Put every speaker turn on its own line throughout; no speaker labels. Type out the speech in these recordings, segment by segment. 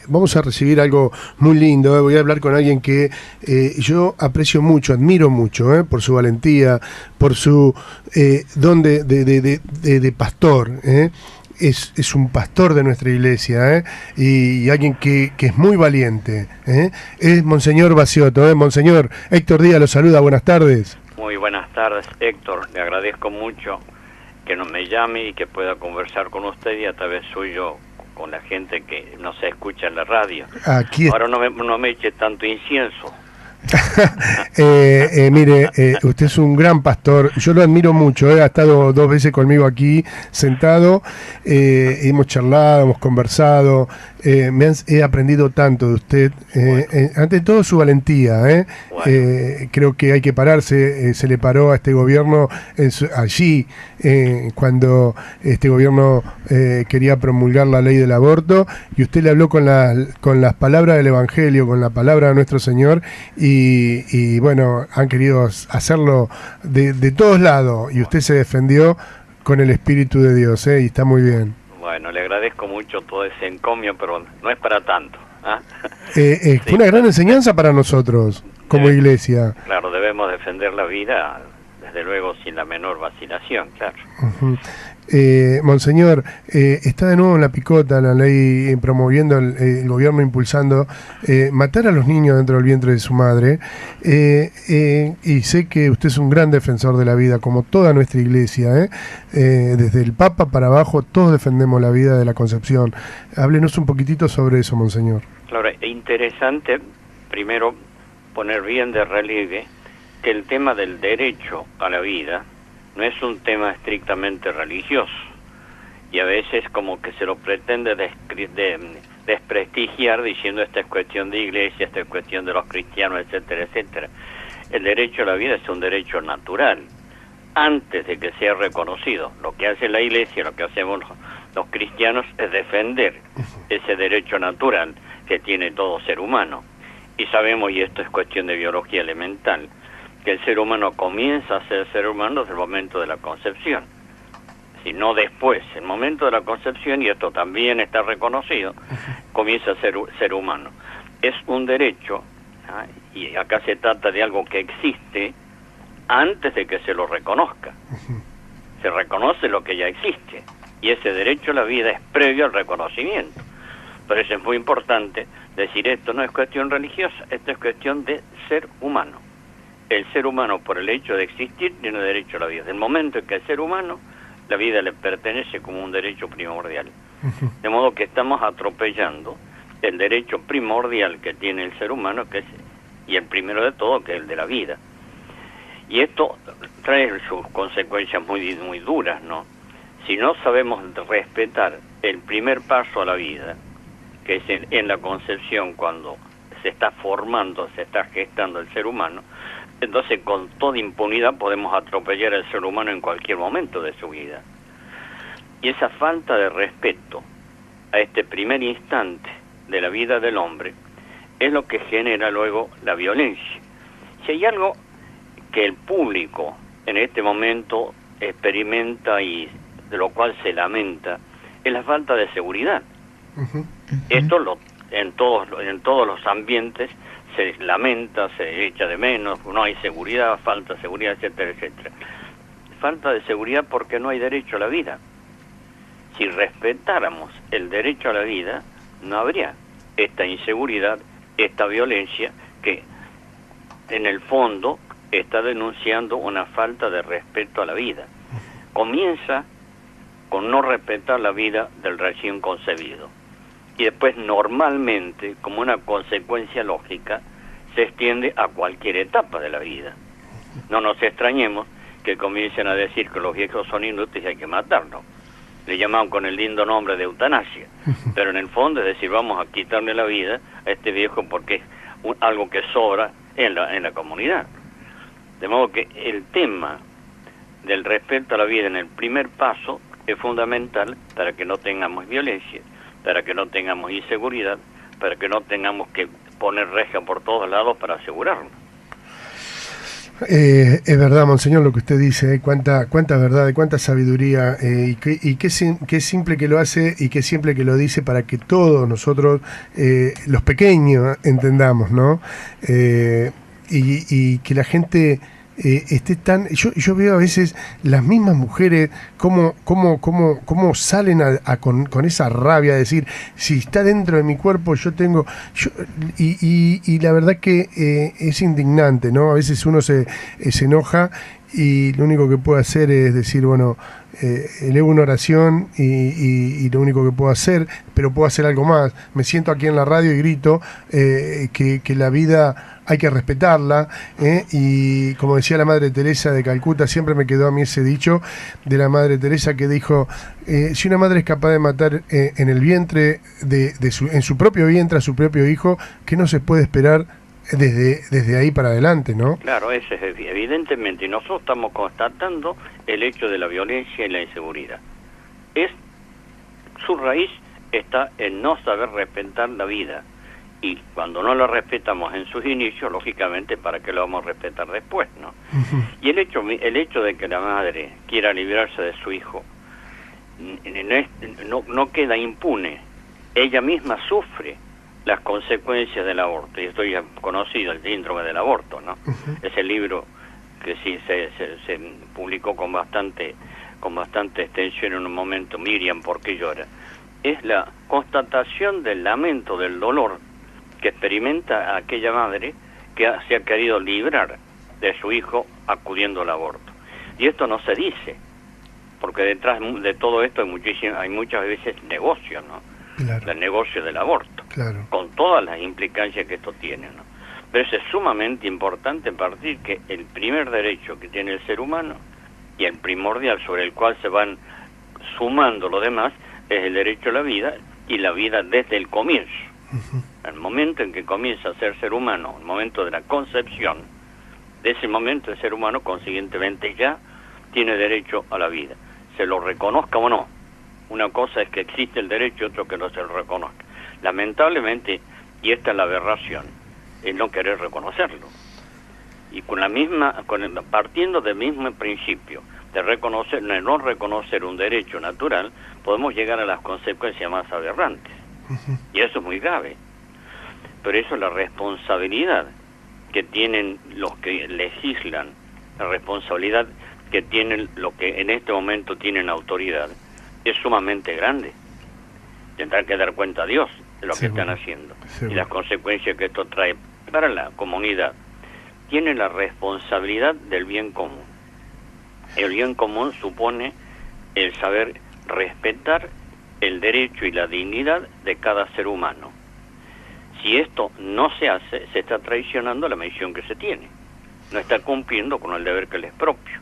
vamos a recibir algo muy lindo. Voy a hablar con alguien que yo aprecio mucho, admiro mucho, por su valentía, por su don de pastor. Es un pastor de nuestra iglesia, y alguien que es muy valiente. Es Monseñor Baciotto. Monseñor Héctor Díaz lo saluda, buenas tardes.
Muy buenas tardes, Héctor. Le agradezco mucho que me llame y que pueda conversar con usted y a través suyo con la gente que no se escucha en la radio. Ahora no me eche tanto incienso.
Mire, usted es un gran pastor, yo lo admiro mucho, ha estado 2 veces conmigo aquí sentado, hemos charlado, hemos conversado, he aprendido tanto de usted, ante todo su valentía, creo que hay que pararse, se le paró a este gobierno allí, cuando este gobierno quería promulgar la ley del aborto, y usted le habló con las palabras del Evangelio, con la palabra de nuestro Señor, y bueno, han querido hacerlo de todos lados, y usted se defendió con el Espíritu de Dios, y está muy bien.
Bueno, le agradezco mucho todo ese encomio, pero no es para tanto.
Fue una gran enseñanza para nosotros, como iglesia.
Claro, debemos defender la vida, desde luego, sin la menor vacilación, claro.
Monseñor, está de nuevo en la picota la ley promoviendo el gobierno impulsando matar a los niños dentro del vientre de su madre, y sé que usted es un gran defensor de la vida, como toda nuestra iglesia, desde el Papa para abajo todos defendemos la vida de la concepción. Háblenos un poquitito sobre eso, Monseñor.
Claro, es interesante primero poner bien de relieve que el tema del derecho a la vida no es un tema estrictamente religioso, y a veces como que se lo pretende desprestigiar diciendo esta es cuestión de iglesia, esta es cuestión de los cristianos, etcétera, etcétera. El derecho a la vida es un derecho natural, antes de que sea reconocido. Lo que hace la iglesia, lo que hacemos los cristianos es defender ese derecho natural que tiene todo ser humano. Y sabemos, y esto es cuestión de biología elemental, que el ser humano comienza a ser ser humano desde el momento de la concepción, si no después. El momento de la concepción, y esto también está reconocido, comienza a ser ser humano. Es un derecho, y acá se trata de algo que existe antes de que se lo reconozca. Se reconoce lo que ya existe, y ese derecho a la vida es previo al reconocimiento. Por eso es muy importante decir, esto no es cuestión religiosa, esto es cuestión de ser humano. El ser humano, por el hecho de existir, tiene derecho a la vida. Desde el momento en que el ser humano, la vida le pertenece como un derecho primordial. De modo que estamos atropellando el derecho primordial que tiene el ser humano, que es, y el primero de todo, que es el de la vida. Y esto trae sus consecuencias muy, muy duras, ¿no? Si no sabemos respetar el primer paso a la vida, que es en la concepción, cuando se está formando, se está gestando el ser humano, entonces con toda impunidad podemos atropellar al ser humano en cualquier momento de su vida. Y esa falta de respeto a este primer instante de la vida del hombre es lo que genera luego la violencia. Si hay algo que el público en este momento experimenta y de lo cual se lamenta, es la falta de seguridad. Esto en todos los ambientes se lamenta, se echa de menos, no hay seguridad, falta de seguridad, etcétera, etcétera. Falta de seguridad porque no hay derecho a la vida. Si respetáramos el derecho a la vida, no habría esta inseguridad, esta violencia que en el fondo está denunciando una falta de respeto a la vida. Comienza con no respetar la vida del recién concebido. Y después normalmente, como una consecuencia lógica, se extiende a cualquier etapa de la vida. No nos extrañemos que comiencen a decir que los viejos son inútiles y hay que matarlos. Le llaman con el lindo nombre de eutanasia, pero en el fondo es decir, vamos a quitarle la vida a este viejo porque es algo que sobra en la comunidad. De modo que el tema del respeto a la vida en el primer paso es fundamental para que no tengamos violencia, para que no tengamos inseguridad, para que no tengamos que poner reja por todos lados para asegurarnos.
Es verdad, monseñor, lo que usted dice, cuánta verdad, cuánta sabiduría, y qué simple que lo hace y qué simple que lo dice para que todos nosotros, los pequeños, entendamos, ¿no? Y que la gente esté tan... Yo veo a veces las mismas mujeres cómo salen con esa rabia de decir, si está dentro de mi cuerpo, yo tengo... y la verdad que es indignante, ¿no? A veces uno se enoja y lo único que puede hacer es decir, bueno, elevo una oración y lo único que puedo hacer, pero puedo hacer algo más. Me siento aquí en la radio y grito que la vida hay que respetarla, y como decía la Madre Teresa de Calcuta, siempre me quedó a mí ese dicho de la Madre Teresa que dijo, si una madre es capaz de matar en el vientre, en su propio vientre a su propio hijo, ¿qué no se puede esperar desde ahí para adelante, no?
Claro, eso es evidentemente, y nosotros estamos constatando el hecho de la violencia y la inseguridad. Su raíz está en no saber respetar la vida, y cuando no lo respetamos en sus inicios, lógicamente, ¿para qué lo vamos a respetar después, no? Uh-huh. Y el hecho de que la madre quiera librarse de su hijo no queda impune. Ella misma sufre las consecuencias del aborto, y esto ya conocido, el síndrome del aborto, ¿no? Uh-huh. Ese libro que sí se publicó con bastante extensión en un momento, Miriam, ¿por qué llora? Es la constatación del lamento, del dolor que experimenta aquella madre que se ha querido librar de su hijo acudiendo al aborto. Y esto no se dice, porque detrás de todo esto hay muchas veces negocio, ¿no? Claro. El negocio del aborto, claro, con todas las implicancias que esto tiene, ¿no? Pero es sumamente importante partir que el primer derecho que tiene el ser humano, y el primordial sobre el cual se van sumando los demás, es el derecho a la vida, y la vida desde el comienzo. Uh-huh. El momento en que comienza a ser humano, el momento de la concepción, de ese momento el ser humano consiguientemente ya tiene derecho a la vida, se lo reconozca o no. Una cosa es que existe el derecho y otro que no se lo reconozca. Lamentablemente, y esta es la aberración, es no querer reconocerlo. Y partiendo del mismo principio de no reconocer un derecho natural, podemos llegar a las consecuencias más aberrantes. Uh-huh. Y eso es muy grave. Pero eso es la responsabilidad que tienen los que legislan, la responsabilidad que tienen los que en este momento tienen autoridad, es sumamente grande. Tendrán que dar cuenta a Dios de lo que están haciendo y las consecuencias que esto trae para la comunidad. Tienen la responsabilidad del bien común. El bien común supone el saber respetar el derecho y la dignidad de cada ser humano. Si esto no se hace, se está traicionando la misión que se tiene. No está cumpliendo con el deber que le es propio.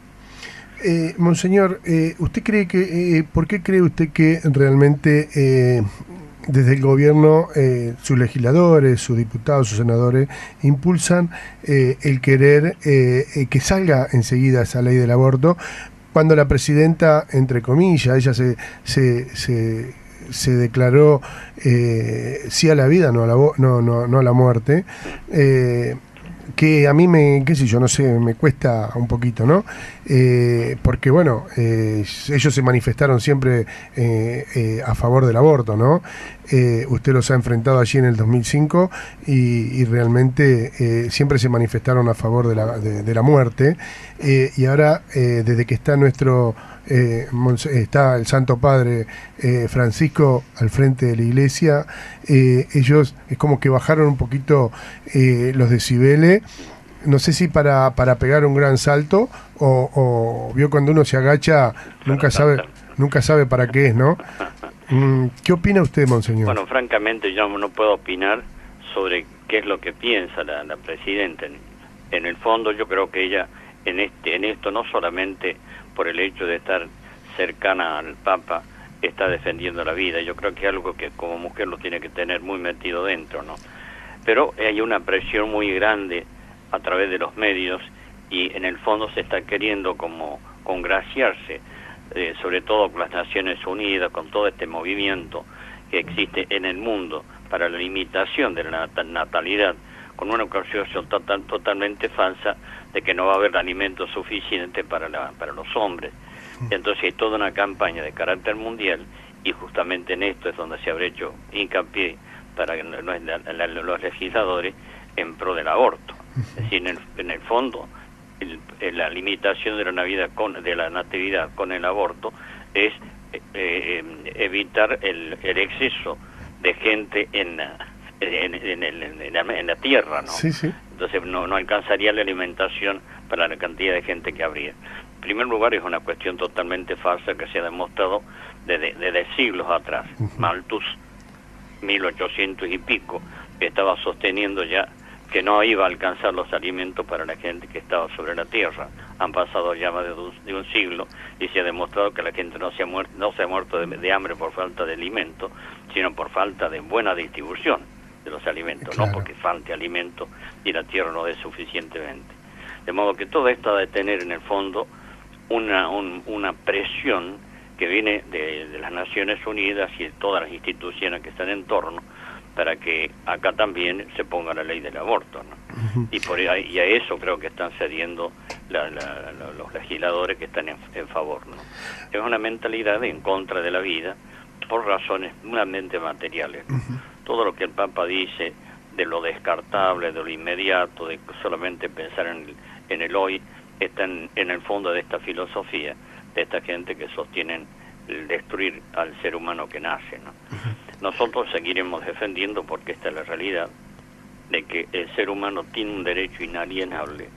Monseñor, ¿usted cree que, por qué cree usted que realmente desde el gobierno, sus legisladores, sus diputados, sus senadores, impulsan el querer que salga enseguida esa ley del aborto, cuando la presidenta, entre comillas, ella se declaró sí a la vida, no a la muerte, que a mí me cuesta un poquito, ¿no? Porque bueno, ellos se manifestaron siempre a favor del aborto, ¿no? Usted los ha enfrentado allí en el 2005 y realmente siempre se manifestaron a favor de la muerte, y ahora desde que está está el Santo Padre Francisco al frente de la iglesia, ellos es como que bajaron un poquito los decibeles, no sé si para pegar un gran salto o vio cuando uno se agacha nunca sabe para qué es, ¿no? ¿Qué opina usted, monseñor?
Bueno, francamente yo no puedo opinar sobre qué es lo que piensa la presidenta. En el fondo yo creo que ella en esto no solamente por el hecho de estar cercana al Papa está defendiendo la vida. Yo creo que es algo que como mujer lo tiene que tener muy metido dentro, ¿no? Pero hay una presión muy grande a través de los medios y en el fondo se está queriendo como congraciarse, sobre todo con las Naciones Unidas, con todo este movimiento que existe en el mundo para la limitación de la natalidad, con una concepción totalmente falsa de que no va a haber alimento suficiente para los hombres. Entonces hay toda una campaña de carácter mundial, y justamente en esto es donde se habrá hecho hincapié para los legisladores en pro del aborto. Es decir, en el fondo, la limitación de la natividad con el aborto es evitar el exceso de gente en la tierra, ¿no?
Sí, sí.
Entonces no alcanzaría la alimentación para la cantidad de gente que habría. En primer lugar, es una cuestión totalmente falsa que se ha demostrado desde siglos atrás. Malthus, 1800 y pico, estaba sosteniendo ya que no iba a alcanzar los alimentos para la gente que estaba sobre la tierra. Han pasado ya más de un siglo y se ha demostrado que la gente no se ha muerto de hambre por falta de alimento, sino por falta de buena distribución de los alimentos, claro. No porque falte alimento y la tierra no dé suficientemente. De modo que todo esto ha de tener en el fondo una presión que viene de las Naciones Unidas y de todas las instituciones que están en torno, para que acá también se ponga la ley del aborto, ¿no? Y a eso creo que están cediendo los legisladores que están en favor, ¿no? Es una mentalidad en contra de la vida por razones puramente materiales, ¿no? Todo lo que el Papa dice de lo descartable, de lo inmediato, de solamente pensar en el hoy, está en el fondo de esta filosofía, de esta gente que sostienen el destruir al ser humano que nace, ¿no? Nosotros seguiremos defendiendo, porque esta es la realidad, de que el ser humano tiene un derecho inalienable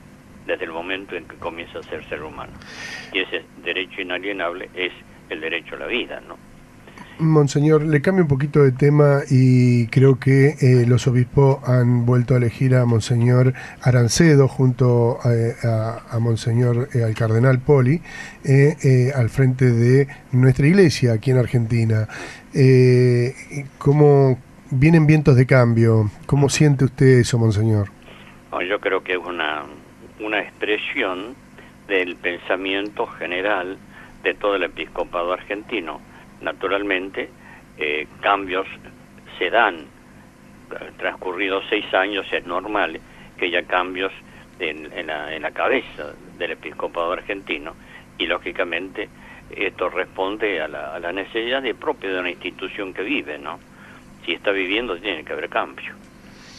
desde el momento en que comienza a ser ser humano. Y ese derecho inalienable es el derecho a la vida, ¿no?
Monseñor, le cambio un poquito de tema, y creo que los obispos han vuelto a elegir a Monseñor Arancedo junto a Monseñor, al Cardenal Poli, al frente de nuestra iglesia aquí en Argentina. ¿Cómo vienen vientos de cambio? ¿Cómo siente usted eso, Monseñor?
No, yo creo que es una expresión del pensamiento general de todo el episcopado argentino. Naturalmente, cambios se dan. Transcurridos 6 años es normal que haya cambios en la cabeza del episcopado argentino, y lógicamente esto responde a la necesidad propia de una institución que vive, ¿no? Si está viviendo, tiene que haber cambios,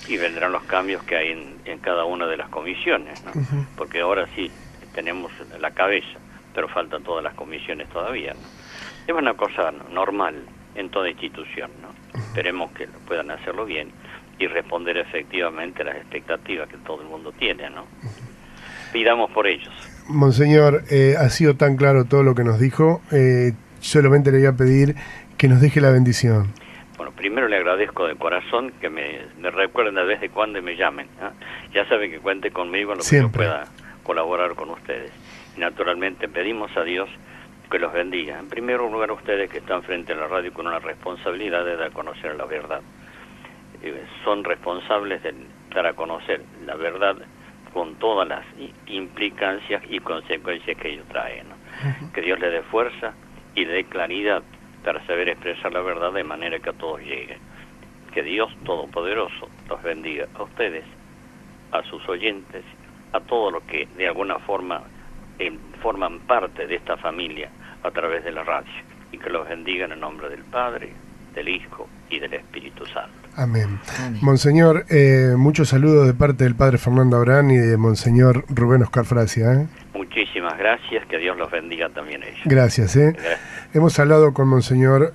y vendrán los cambios que hay en cada una de las comisiones, ¿no? Porque ahora sí tenemos la cabeza, pero faltan todas las comisiones todavía, ¿no? Es una cosa normal en toda institución, ¿no? Esperemos que puedan hacerlo bien y responder efectivamente a las expectativas que todo el mundo tiene, ¿no? Pidamos por ellos.
Monseñor, ha sido tan claro todo lo que nos dijo. Solamente le voy a pedir que nos deje la bendición.
Bueno, primero le agradezco de corazón que me recuerden de vez en cuando y me llamen, ¿eh? Ya saben que cuente conmigo en lo
Siempre.
que yo pueda colaborar con ustedes. Y naturalmente pedimos a Dios que los bendiga. En primer lugar, a ustedes que están frente a la radio con una responsabilidad de dar a conocer la verdad. Son responsables de dar a conocer la verdad con todas las implicancias y consecuencias que ello trae, ¿no? Que Dios le dé fuerza y le dé claridad para saber expresar la verdad de manera que a todos llegue. Que Dios Todopoderoso los bendiga a ustedes, a sus oyentes, a todos los que de alguna forma forman parte de esta familia a través de la radio, y que los bendiga en el nombre del Padre, del Hijo y del Espíritu Santo.
Amén. Monseñor, muchos saludos de parte del Padre Fernando Abrán y de Monseñor Rubén Oscar Frasia.
Muchísimas gracias, que Dios los bendiga también a ellos.
Gracias.
Gracias.
Hemos hablado con Monseñor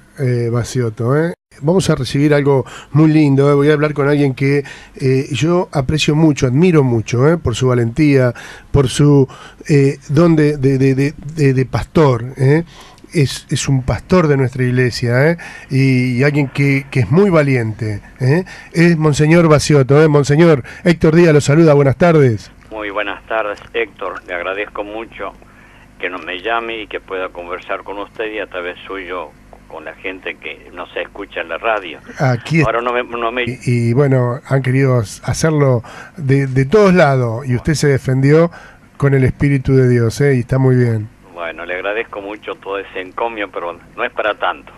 Baciotto. Vamos a recibir algo muy lindo. Voy a hablar con alguien que yo aprecio mucho, admiro mucho, por su valentía, por su don de pastor. Es un pastor de nuestra iglesia, y alguien que es muy valiente. Es Monseñor Baciotto. Monseñor Héctor Díaz lo saluda. Buenas tardes.
Muy buenas tardes, Héctor. Le agradezco mucho que me llame y que pueda conversar con usted, y a través suyo con la gente que no se escucha en la radio.
Aquí
ahora
y bueno, han querido hacerlo de todos lados, y usted se defendió con el Espíritu de Dios, y está muy bien.
Bueno, le agradezco mucho todo ese encomio, pero no es para tanto.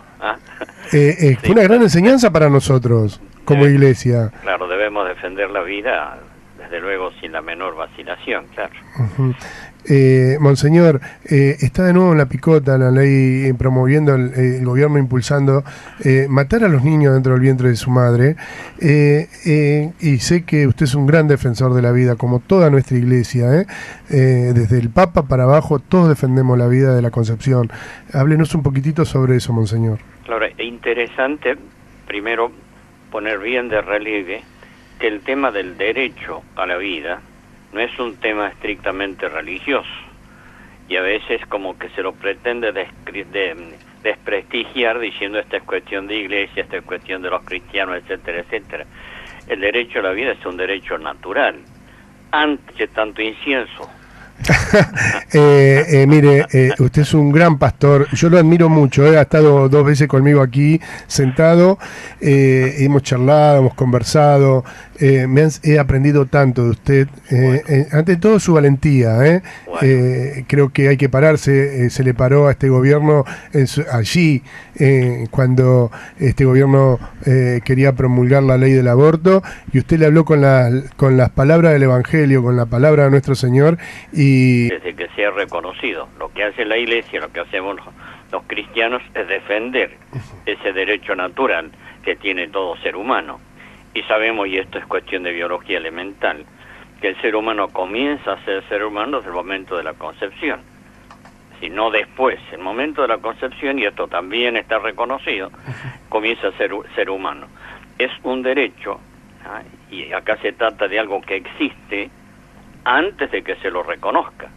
Fue una gran enseñanza para nosotros. como iglesia.
Claro, debemos defender la vida, desde luego, sin la menor vacilación, claro.
Monseñor, está de nuevo en la picota la ley promoviendo el gobierno impulsando matar a los niños dentro del vientre de su madre, y sé que usted es un gran defensor de la vida, como toda nuestra iglesia, desde el Papa para abajo, todos defendemos la vida de la concepción. Háblenos un poquitito sobre eso, Monseñor.
Claro, es interesante, primero, poner bien de relieve que el tema del derecho a la vida no es un tema estrictamente religioso, y a veces como que se lo pretende desprestigiar diciendo esta es cuestión de iglesia, esta es cuestión de los cristianos, etcétera, etcétera. El derecho a la vida es un derecho natural, antes de tanto incienso.
Mire, usted es un gran pastor, yo lo admiro mucho, ha estado 2 veces conmigo aquí sentado, hemos charlado, hemos conversado, he aprendido tanto de usted, ante todo su valentía, bueno. Creo que hay que pararse, se le paró a este gobierno allí, cuando este gobierno quería promulgar la ley del aborto, y usted le habló con las palabras del Evangelio, con la palabra de nuestro Señor, y
desde que sea reconocido. Lo que hace la iglesia, lo que hacemos los cristianos es defender ese derecho natural que tiene todo ser humano. Y sabemos, y esto es cuestión de biología elemental, que el ser humano comienza a ser ser humano desde el momento de la concepción, si no después. El momento de la concepción, y esto también está reconocido, comienza a ser ser humano. Es un derecho, y acá se trata de algo que existe antes de que se lo reconozca.